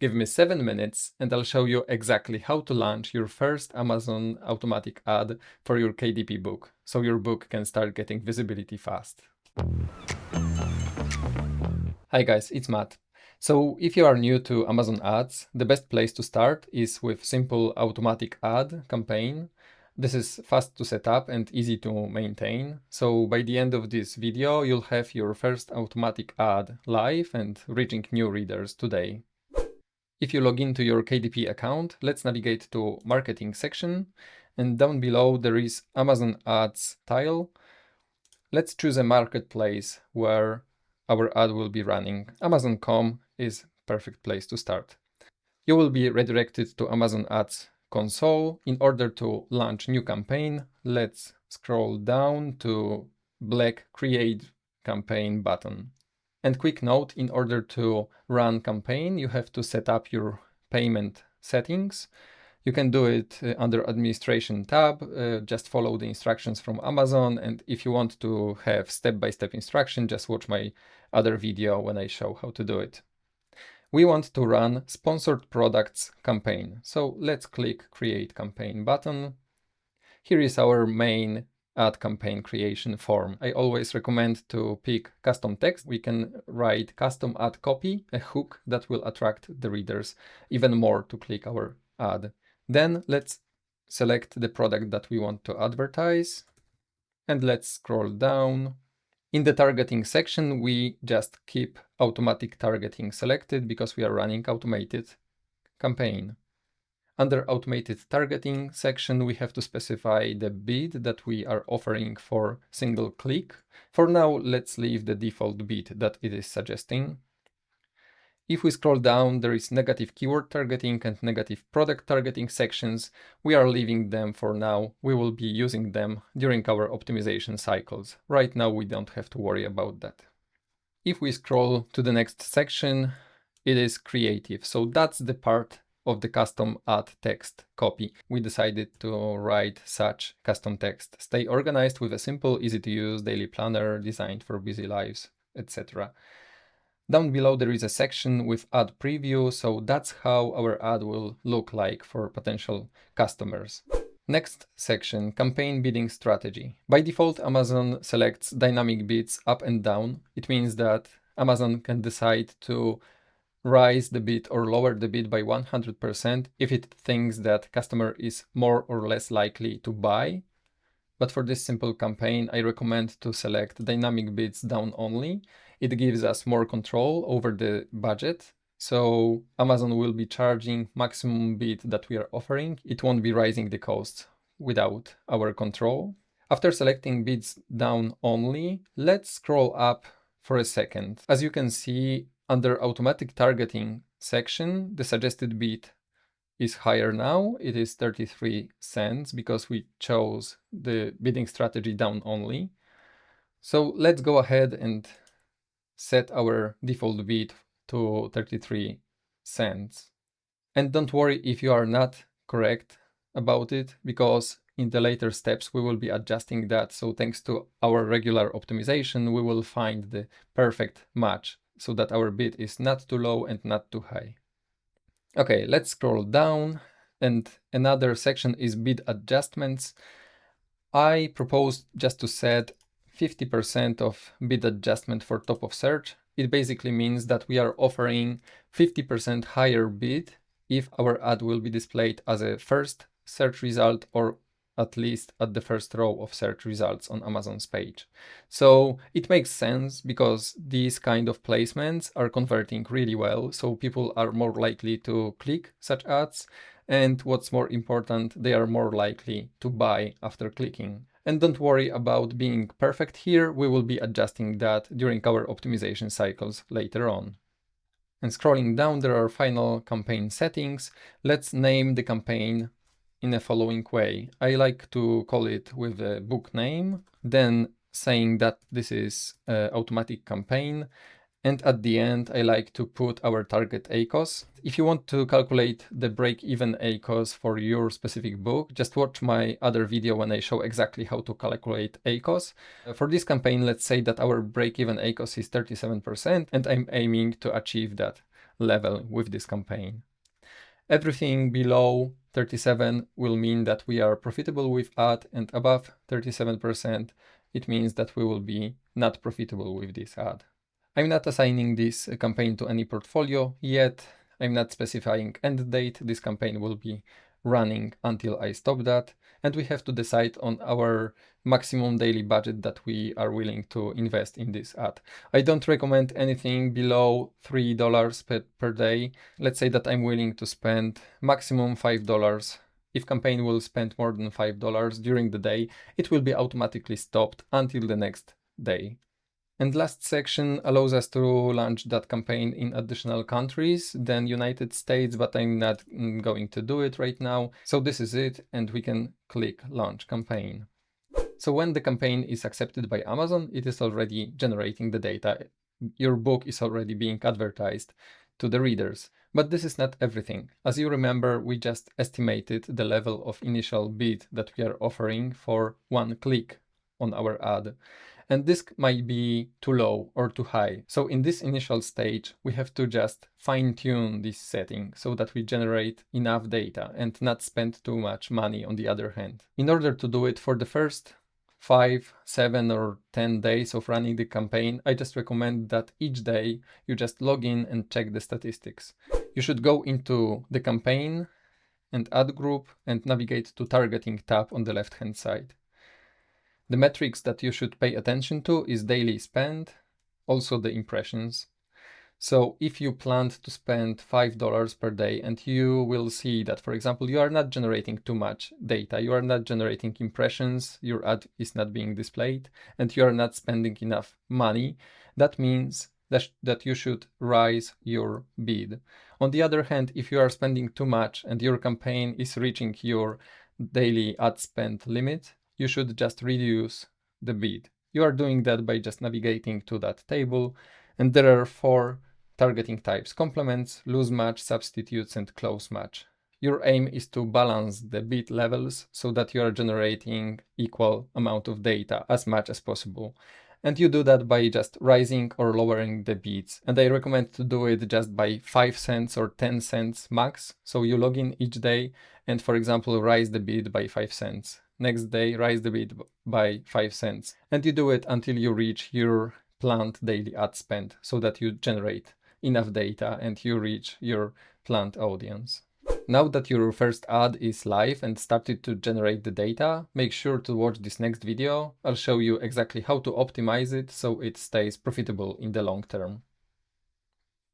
Give me 7 minutes and I'll show you exactly how to launch your first Amazon automatic ad for your KDP book, so your book can start getting visibility fast. Hi guys, it's Matt. So if you are new to Amazon ads, the best place to start is with simple automatic ad campaign. This is fast to set up and easy to maintain. So by the end of this video, you'll have your first automatic ad live and reaching new readers today. If you log into your KDP account, let's navigate to Marketing section, and down below there is Amazon Ads tile. Let's choose a marketplace where our ad will be running. Amazon.com is perfect place to start. You will be redirected to Amazon Ads console. In order to launch new campaign, let's scroll down to black Create Campaign button. And quick note, in order to run campaign, you have to set up your payment settings. You can do it under Administration tab, just follow the instructions from Amazon, and if you want to have step-by-step instruction, just watch my other video when I show how to do it. We want to run Sponsored Products campaign, so let's click Create Campaign button. Here is our main ad campaign creation form. I always recommend to pick custom text. We can write custom ad copy, a hook that will attract the readers even more to click our ad. Then let's select the product that we want to advertise and let's scroll down. In the targeting section, we just keep automatic targeting selected because we are running automated campaign. Under automated targeting section, we have to specify the bid that we are offering for single click. For now, let's leave the default bid that it is suggesting. If we scroll down, there is negative keyword targeting and negative product targeting sections. We are leaving them for now. We will be using them during our optimization cycles. Right now, we don't have to worry about that. If we scroll to the next section, it is creative. So that's the part of the custom ad text copy. We decided to write such custom text. Stay organized with a simple, easy to use daily planner designed for busy lives, etc. Down below there is a section with ad preview, so that's how our ad will look like for potential customers. Next section, campaign bidding strategy. By default, Amazon selects dynamic bids up and down. It means that Amazon can decide to raise the bid or lower the bid by 100% if it thinks that customer is more or less likely to buy. But for this simple campaign, I recommend to select dynamic bids down only. It gives us more control over the budget. So Amazon will be charging maximum bid that we are offering. It won't be raising the costs without our control. After selecting bids down only, let's scroll up for a second. As you can see, under automatic targeting section, the suggested bid is higher now. It is 33 cents because we chose the bidding strategy down only. So let's go ahead and set our default bid to 33 cents. And don't worry if you are not correct about it, because in the later steps we will be adjusting that. So thanks to our regular optimization, we will find the perfect match so that our bid is not too low and not too high. Okay, let's scroll down, and another section is bid adjustments. I propose just to set 50% of bid adjustment for top of search. It basically means that we are offering 50% higher bid if our ad will be displayed as a first search result or at least at the first row of search results on Amazon's page. So it makes sense because these kind of placements are converting really well, so people are more likely to click such ads, and what's more important, they are more likely to buy after clicking. And don't worry about being perfect here, we will be adjusting that during our optimization cycles later on. And scrolling down, there are final campaign settings. Let's name the campaign in the following way. I like to call it with a book name, then saying that this is an automatic campaign, and at the end I like to put our target ACOS. If you want to calculate the break-even ACOS for your specific book, just watch my other video when I show exactly how to calculate ACOS. For this campaign, let's say that our break-even ACOS is 37%, and I'm aiming to achieve that. level with this campaign. Everything below 37 will mean that we are profitable with ad, and above 37%, it means that we will be not profitable with this ad. I'm not assigning this campaign to any portfolio yet. I'm not specifying end date. This campaign will be running until I stop that. And we have to decide on our maximum daily budget that we are willing to invest in this ad. I don't recommend anything below $3 per day. Let's say that I'm willing to spend maximum $5. If campaign will spend more than $5 during the day, it will be automatically stopped until the next day. And last section allows us to launch that campaign in additional countries than United States, but I'm not going to do it right now. So this is it, and we can click Launch Campaign. So when the campaign is accepted by Amazon, it is already generating the data. Your book is already being advertised to the readers. But this is not everything. As you remember, we just estimated the level of initial bid that we are offering for one click on our ad. And this might be too low or too high. So in this initial stage, we have to just fine-tune this setting so that we generate enough data and not spend too much money on the other hand. In order to do it for the first 5, 7, or 10 days of running the campaign, I just recommend that each day you just log in and check the statistics. You should go into the campaign and ad group and navigate to targeting tab on the left-hand side. The metrics that you should pay attention to is daily spend, also the impressions. So if you planned to spend $5 per day and you will see that, for example, you are not generating too much data, you are not generating impressions, your ad is not being displayed, and you are not spending enough money, that means that you should raise your bid. On the other hand, if you are spending too much and your campaign is reaching your daily ad spend limit, you should just reduce the bid. You are doing that by just navigating to that table, and there are 4 targeting types: complements, loose match, substitutes, and close match. Your aim is to balance the bid levels so that you are generating equal amount of data as much as possible. And you do that by just rising or lowering the bids. And I recommend to do it just by 5 cents or 10 cents max. So you log in each day and, for example, raise the bid by 5 cents. Next day, raise the bid by 5 cents. And you do it until you reach your planned daily ad spend so that you generate enough data and you reach your planned audience. Now that your first ad is live and started to generate the data, make sure to watch this next video. I'll show you exactly how to optimize it so it stays profitable in the long term.